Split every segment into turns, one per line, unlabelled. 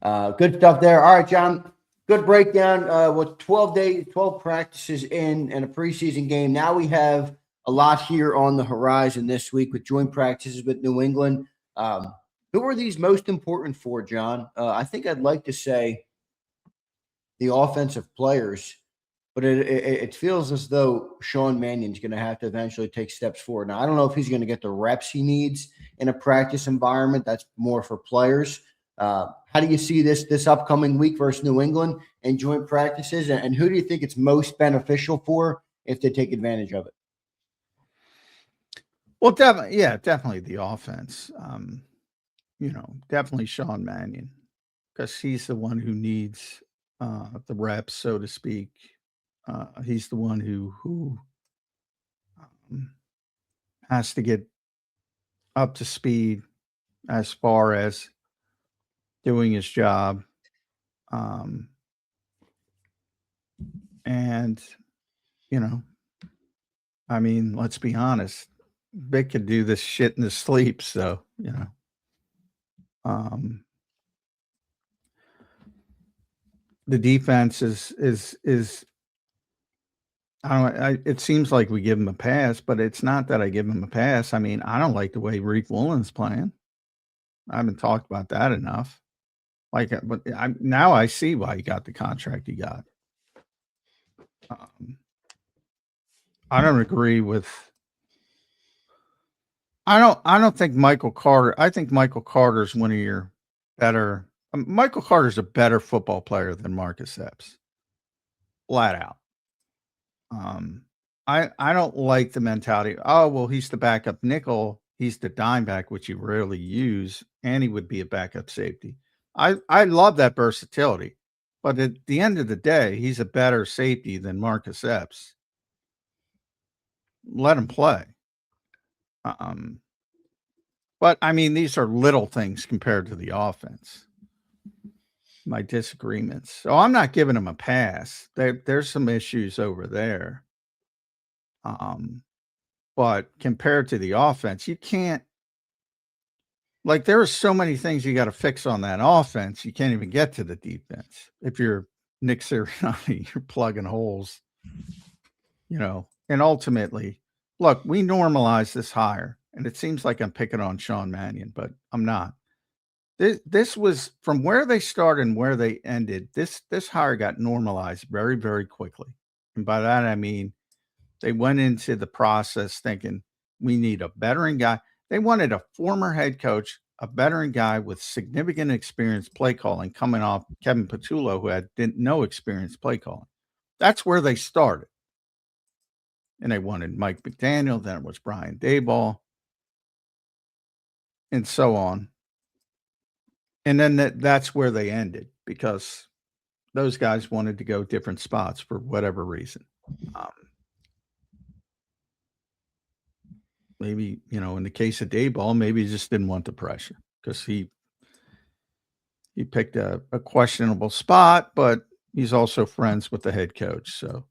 Good stuff there. All right, John. Good breakdown. With 12 practices in and a preseason game. Now we have a lot here on the horizon this week with joint practices with New England. Who are these most important for, John? I think I'd like to say the offensive players, but it feels as though Sean Mannion's going to have to eventually take steps forward. Now, I don't know if he's going to get the reps he needs in a practice environment. That's more for players. How do you see this upcoming week versus New England and joint practices? And who do you think it's most beneficial for if they take advantage of it?
Well, definitely the offense. Definitely Sean Mannion, because he's the one who needs the reps, so to speak. He's the one who has to get up to speed as far as doing his job. And, let's be honest, Vic could do this shit in his sleep. So, the defense is it seems like we give him a pass, but it's not that I give him a pass. I don't like the way Rick Woolen's playing. I haven't talked about that enough. But now I see why he got the contract he got. I don't agree with. I don't think Michael Carter. I think Michael Carter's one of your better. Michael Carter's a better football player than Marcus Epps. Flat out. I don't like the mentality. Oh, well, he's the backup nickel. He's the dime back, which you rarely use, and he would be a backup safety. I love that versatility, but at the end of the day, he's a better safety than Marcus Epps. Let him play. But these are little things compared to the offense. My disagreements. So I'm not giving him a pass. There's some issues over there. But compared to the offense, you can't. There are so many things you got to fix on that offense. You can't even get to the defense. If you're Nick Sirianni, you're plugging holes. And ultimately, look, we normalize this hire, and it seems like I'm picking on Sean Mannion, but I'm not. This was from where they started and where they ended. This hire got normalized very, very quickly. And by that, I mean, they went into the process thinking we need a veteran guy. They wanted a former head coach, a veteran guy with significant experience play calling coming off Kevin Patullo, who had no experience play calling. That's where they started. And they wanted Mike McDaniel. Then it was Brian Daboll. And so on. And then that's where they ended, because those guys wanted to go different spots for whatever reason. Maybe, in the case of Daboll, maybe he just didn't want the pressure because he picked a questionable spot, but he's also friends with the head coach. So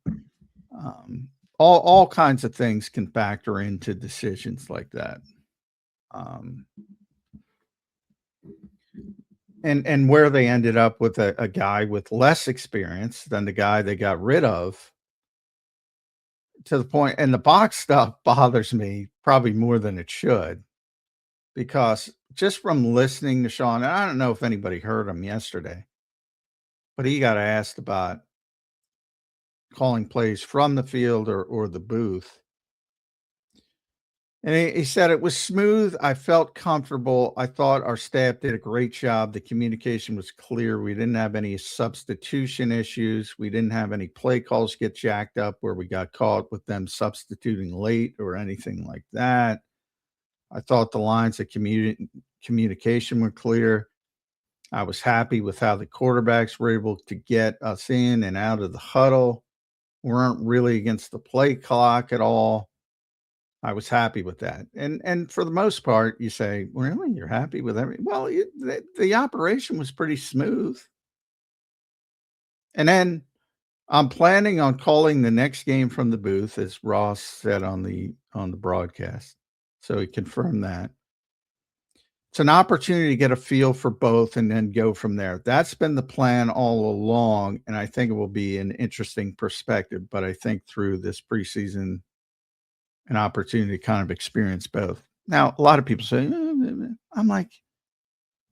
all kinds of things can factor into decisions like that. And where they ended up with a guy with less experience than the guy they got rid of, to the point, and the box stuff bothers me probably more than it should, because just from listening to Sean, and I don't know if anybody heard him yesterday, but he got asked about calling plays from the field or the booth. And he said it was smooth. I felt comfortable. I thought our staff did a great job. The communication was clear. We didn't have any substitution issues. We didn't have any play calls get jacked up where we got caught with them substituting late or anything like that. I thought the lines of communication were clear. I was happy with how the quarterbacks were able to get us in and out of the huddle. We weren't really against the play clock at all. I was happy with that. And for the most part, you say, really, you're happy with everything? Well, the operation was pretty smooth. And then I'm planning on calling the next game from the booth, as Ross said on the broadcast. So he confirmed that. It's an opportunity to get a feel for both and then go from there. That's been the plan all along, and I think it will be an interesting perspective. But I think through this preseason, an opportunity to kind of experience both. Now, a lot of people say, I'm like,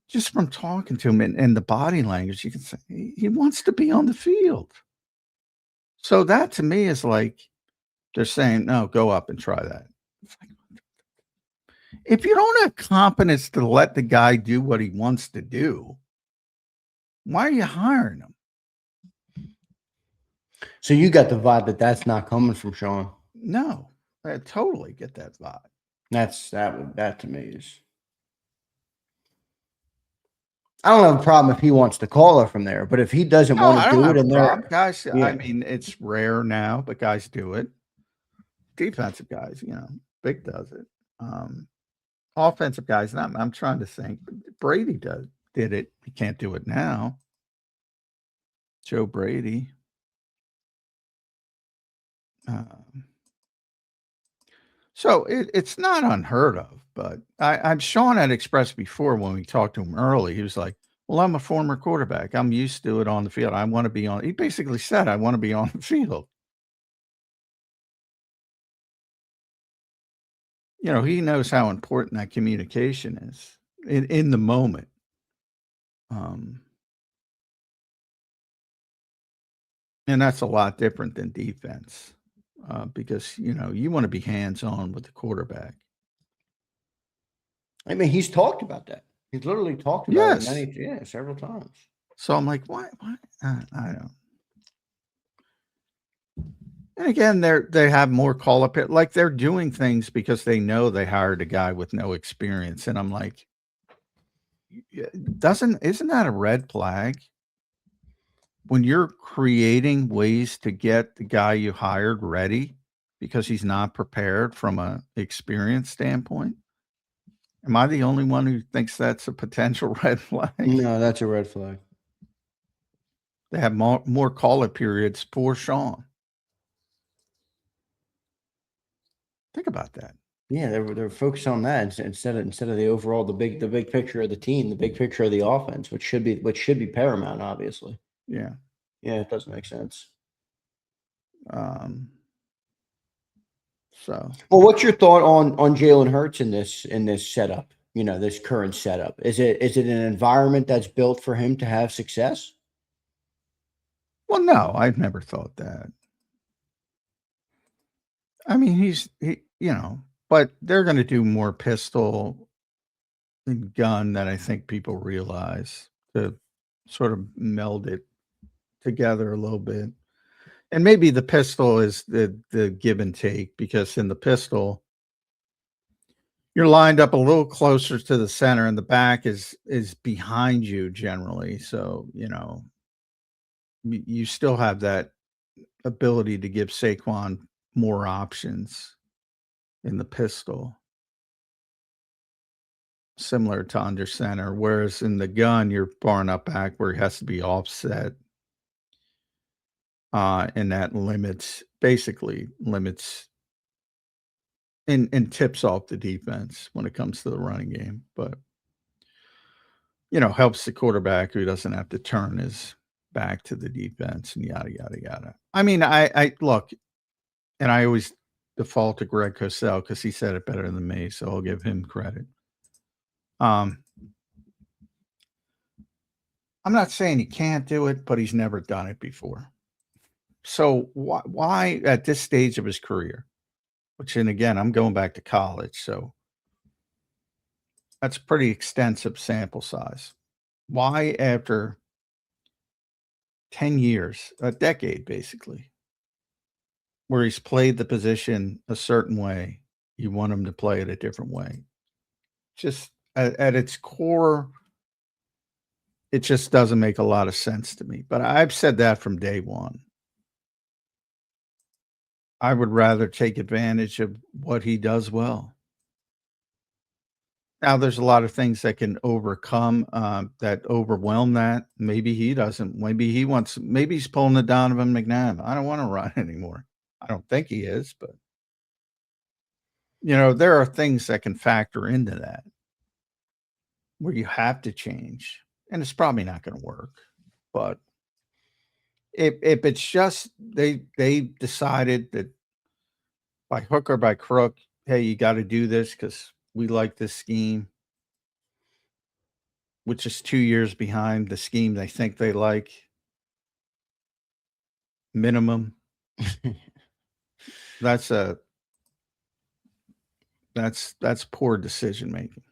just from talking to him and the body language, you can say he wants to be on the field. So that to me is like they're saying, no, go up and try that. It's like, if you don't have confidence to let the guy do what he wants to do, why are you hiring him?
So you got the vibe that that's not coming from Sean.
No, I totally get that vibe.
That to me is. I don't have a problem if he wants to call her from there, but if he doesn't want to do it in there,
guys,
yeah.
I mean, it's rare now, but guys do it. Defensive guys, Big does it. Offensive guys, I'm trying to think. Brady did it. He can't do it now. Joe Brady. So it's not unheard of, but I'm Sean had expressed before when we talked to him early. He was like, well, I'm a former quarterback. I'm used to it on the field. I want to be on. He basically said, I want to be on the field. He knows how important that communication is in the moment. And that's a lot different than defense because, you want to be hands-on with the quarterback.
I mean, he's talked about that. He's literally talked about it several times.
So I'm like, why? I don't. And again, they have more call up here. Like they're doing things because they know they hired a guy with no experience. And I'm like, isn't that a red flag? When you're creating ways to get the guy you hired ready because he's not prepared from an experience standpoint. Am I the only one who thinks that's a potential red flag?
No, that's a red flag.
They have more call-up periods for Sean. Think about that.
Yeah, they're focused on that instead of the overall the big picture of the team, the big picture of the offense, which should be paramount, obviously.
Yeah.
Yeah, it doesn't make sense.
So
well, what's your thought on Jalen Hurts in this setup? This current setup. Is it an environment that's built for him to have success?
Well, no, I've never thought that. I mean, but they're going to do more pistol and gun than I think people realize to sort of meld it together a little bit. And maybe the pistol is the give and take because in the pistol, you're lined up a little closer to the center and the back is behind you generally. So, you still have that ability to give Saquon more options in the pistol. Similar to under center, whereas in the gun, you're far enough back where it has to be offset. And that basically limits and tips off the defense when it comes to the running game. But, helps the quarterback who doesn't have to turn his back to the defense and yada, yada, yada. I mean, I look, and I always default to Greg Cosell because he said it better than me, so I'll give him credit. I'm not saying he can't do it, but he's never done it before. So why at this stage of his career, and again, I'm going back to college, so that's a pretty extensive sample size. Why after 10 years, a decade basically, where he's played the position a certain way, you want him to play it a different way? Just at its core, it just doesn't make a lot of sense to me. But I've said that from day one. I would rather take advantage of what he does well. Now, there's a lot of things that can overcome that overwhelm that. Maybe he doesn't. Maybe he's pulling the Donovan McNabb. I don't want to run anymore. I don't think he is, but there are things that can factor into that. where you have to change, and it's probably not going to work, but if it's just they decided that by hook or by crook, hey, you got to do this because we like this scheme, which is 2 years behind the scheme they think they like, minimum. That's poor decision making.